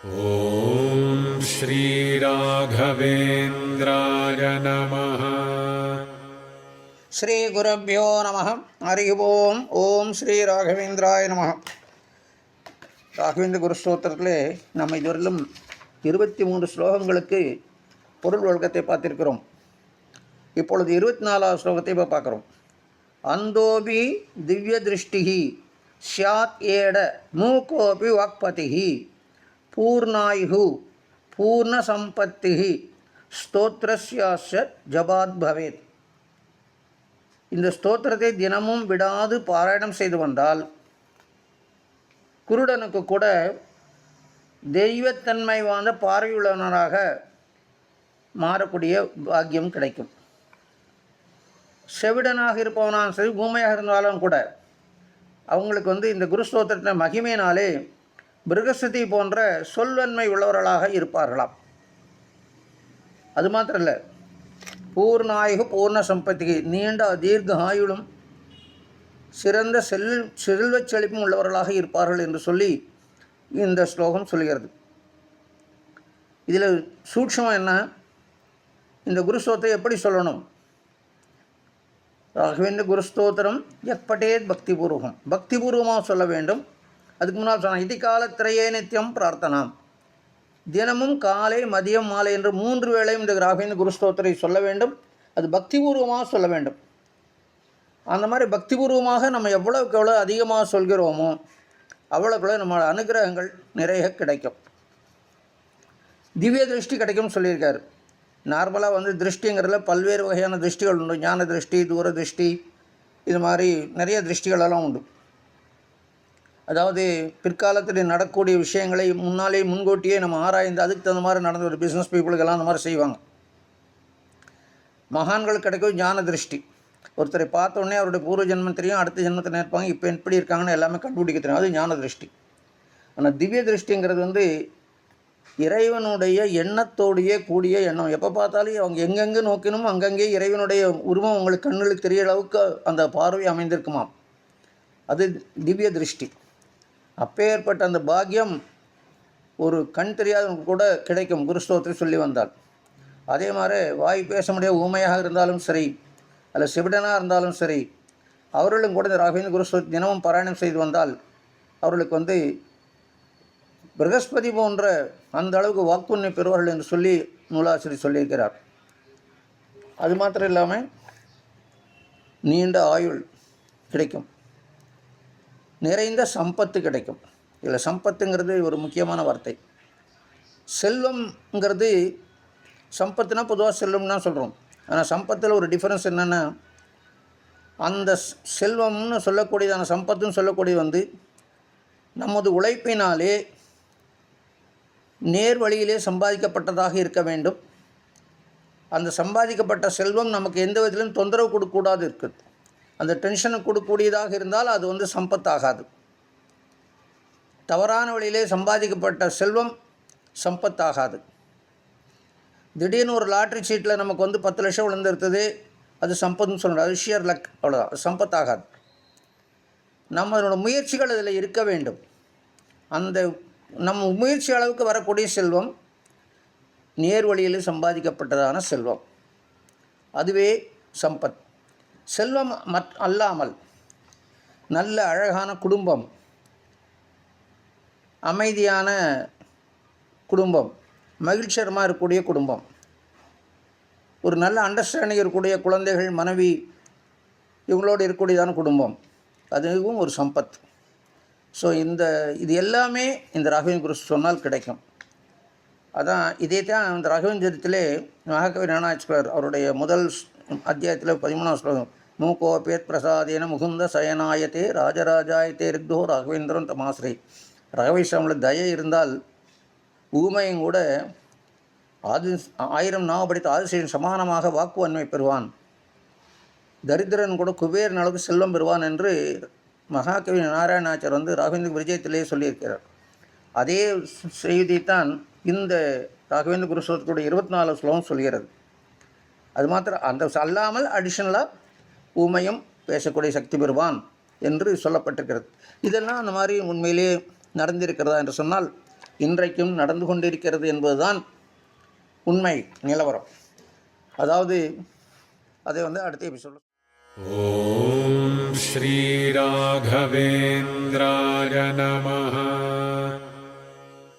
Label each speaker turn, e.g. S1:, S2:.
S1: ஓம் ஸ்ரீ ராகவேந்திராய நமः.
S2: ஸ்ரீ குருப்யோ நமः. ஹரி ஓம். ஓம் ஸ்ரீ ராகவேந்திராய நமः. ராகவேந்திர குரு ஸ்தோத்திரத்திலே நம்ம இதுவரையிலும் 23 ஸ்லோகங்களுக்கு பொருள் விளக்கத்தை பார்த்திருக்கிறோம். இப்பொழுது 24வது ஸ்லோகத்தை இப்போ பார்க்குறோம். அந்தோபி திவ்ய திருஷ்டிஹி ஸ்யாத் ஏட மூகோபி வாக்பதிஹி பூர்ணாயுஹு பூர்ண சம்பத்திஹி ஸ்தோத்ரஸ்யாஸ்ய ஜபாத் பவேத். இந்த ஸ்தோத்திரத்தை தினமும் விடாது பாராயணம் செய்து வந்தால் குருடனுக்கு கூட தெய்வத்தன்மை வாய்ந்த பார்வையுள்ளவனாக மாறக்கூடிய பாக்கியம் கிடைக்கும். செவிடனாக இருப்பவனாலும் சரி, ஊமையாக இருந்தாலும் கூட அவங்களுக்கு இந்த குரு ஸ்தோத்திரத்தின் மகிமையினாலே பிருகஸ்பதி போன்ற சொல்வன்மை உள்ளவர்களாக இருப்பார்களாம். அது மாத்திரம் இல்லை, பூர்ணாயுகு பூர்ண சம்பத்திக்கு நீண்ட தீர்க்க ஆயுளும் சிறந்த செல்வச் செழிப்பும் உள்ளவர்களாக இருப்பார்கள் என்று சொல்லி இந்த ஸ்லோகம் சொல்கிறது. இதில் சூட்சம் என்ன? இந்த குருஸ்தோத்திரம் எப்படி சொல்லணும்? ராகவேந்திர குருஸ்தோத்திரம் எப்பட்டேத் பக்திபூர்வம், பக்திபூர்வமாக சொல்ல வேண்டும். அதுக்கு முன்னால் சொன்னால் இதி காலத்திரையே நித்தியம் பிரார்த்தனாம், தினமும் காலை மதியம் மாலை என்று 3 வேளையும் இந்த ராகவேந்திர குருஸ்தோத்திரை சொல்ல வேண்டும். அது பக்திபூர்வமாக சொல்ல வேண்டும். அந்த மாதிரி பக்திபூர்வமாக நம்ம எவ்வளோக்கு எவ்வளோ அதிகமாக சொல்கிறோமோ அவ்வளோக்குள்ள நம்ம அனுகிரகங்கள் நிறைய கிடைக்கும். திவ்ய திருஷ்டி கிடைக்கும்னு சொல்லியிருக்காரு. நார்மலாக திருஷ்டிங்கிறதுல பல்வேறு வகையான திருஷ்டிகள் உண்டு. ஞான திருஷ்டி, தூர திருஷ்டி, இது மாதிரி நிறைய திருஷ்டிகளெல்லாம் உண்டு. அதாவது பிற்காலத்தில் நடக்கக்கூடிய விஷயங்களை முன்கூட்டியே நம்ம ஆராய்ந்து அதுக்கு தகுந்த மாதிரி நடந்த ஒரு பிஸ்னஸ் பீப்புளுக்கெல்லாம் அந்த மாதிரி செய்வாங்க. மகான்கள் கிடைக்கும் ஞான திருஷ்டி. ஒருத்தரை பார்த்த உடனே அவருடைய பூர்வ ஜென்மம் தெரியும், அடுத்த ஜென்மத்தை நினைப்பாங்க, இப்போ எப்படி இருக்காங்கன்னு எல்லாமே கண்டுபிடிக்க தெரியும். அது ஞான திருஷ்டி. ஆனால் திவ்ய திருஷ்டிங்கிறது இறைவனுடைய எண்ணத்தோடையே கூடிய எண்ணம். எப்போ பார்த்தாலும் அவங்க எங்கெங்கே நோக்கினும் அங்கங்கே இறைவனுடைய உருவம் உங்களுக்கு கண்ணுக்கு தெரிய அளவுக்கு அந்த பார்வை அமைந்திருக்குமாம். அது திவ்ய திருஷ்டி. அப்பேற்பட்ட அந்த பாக்கியம் ஒரு கண் தெரியாதவங்க கூட கிடைக்கும் குருஸ்தோத்திரம் சொல்லி வந்தால். அதே மாதிரி வாய் பேச முடியாத ஊமையாக இருந்தாலும் சரி, அல்ல செவிடனாக இருந்தாலும் சரி, அவர்களும் கூட இந்த ராகவேந்திர குருஸ்தோத்திரம் தினமும் பாராயணம் செய்து வந்தால் அவர்களுக்கு பிரகஸ்பதி போன்ற அந்த அளவுக்கு வாக்குன்னை பெறுவார்கள் என்று சொல்லி நூலாசிரியர் சொல்லியிருக்கிறார். அது மாத்திரம் இல்லாமல் நீண்ட ஆயுள் கிடைக்கும், நிறைந்த சம்பத்து கிடைக்கும். இதில் சம்பத்துங்கிறது ஒரு முக்கியமான வார்த்தை. செல்வம்ங்கிறது சம்பத்துனா பொதுவாக செல்வம்னா சொல்கிறோம். ஆனால் சம்பத்தில் ஒரு டிஃப்ரென்ஸ் என்னென்னா, அந்த செல்வம்னு சொல்லக்கூடியதான சம்பத்துன்னு சொல்லக்கூடியது நமது உழைப்பினாலே நேர் வழியிலே சம்பாதிக்கப்பட்டதாக இருக்க வேண்டும். அந்த சம்பாதிக்கப்பட்ட செல்வம் நமக்கு எந்த விதத்திலும் தொந்தரவு கொடுக்கக்கூடாது இருக்குது. அந்த டென்ஷனை கொடுக்கக்கூடியதாக இருந்தால் அது சம்பத்தாகாது. தவறான வழியிலே சம்பாதிக்கப்பட்ட செல்வம் சம்பத்தாகாது. திடீர்னு ஒரு லாட்ரி சீட்டில் நமக்கு 10 லட்சம் விழுந்துருக்குது, அது சம்பத்துன்னு சொல்லணும். அது ஷியர் லக், அவ்வளோதான், அது சம்பத்தாகாது. நம்மளோட முயற்சிகள் அதில் இருக்க வேண்டும். அந்த நம்ம முயற்சி அளவுக்கு வரக்கூடிய செல்வம் நேர் வழியில் சம்பாதிக்கப்பட்டதான செல்வம், அதுவே சம்பத். செல்வம் அல்லாமல் நல்ல அழகான குடும்பம், அமைதியான குடும்பம், மகிழ்ச்சிகரமாக இருக்கக்கூடிய குடும்பம், ஒரு நல்ல அண்டர்ஸ்டாண்டிங் இருக்கக்கூடிய குழந்தைகள், மனைவி, இவங்களோடு இருக்கக்கூடியதான குடும்பம், அதுவும் ஒரு சம்பத். ஸோ இது எல்லாமே இந்த ராகவேந்திர குரு சொன்னால் கிடைக்கும். அதான் இதே தான் இந்த ராகவேந்திரத்திலே மகாகவி நாராயணர் அவருடைய முதல் அத்தியாயத்தில் 13வது ஸ்லோகம், மூகோபேத் பிரசாதேன முகுந்த சயனாயத்தே ராஜராஜாயத்தே ரிக்தோ ராகவேந்திரம் தமாஸ்ரீ. ராகவேஸ்வரமில் தயை இருந்தால் ஊமையும் கூட 1000 நாவ படித்த ஆதிசேஷன் சமானமாக வாக்கு வன்மை பெறுவான், தரித்திரன் கூட குபேரன் அளவுக்கு செல்வம் பெறுவான் என்று மகாகவி நாராயணாச்சார் ராகவேந்திர விஜயத்திலே சொல்லியிருக்கிறார். அதே செய்தித்தான் இந்த ராகவேந்திர குருஸ்தோத்திரத்துடைய 24வது ஸ்லோகம் சொல்கிறது. அது மாத்திரம் அந்த அல்லாமல் அடிஷ்னலாக ஊமையும் பேசக்கூடிய சக்தி பெறுவான் என்று சொல்லப்பட்டிருக்கிறது. இதெல்லாம் அந்த மாதிரி உண்மையிலே நடந்திருக்கிறதா என்று சொன்னால் இன்றைக்கும் நடந்து கொண்டிருக்கிறது என்பதுதான் உண்மை நிலவரம். அதாவது அதை அடுத்த எபிசோட்.
S1: ஓம் ஸ்ரீ ராகவேந்திராய நமஹ.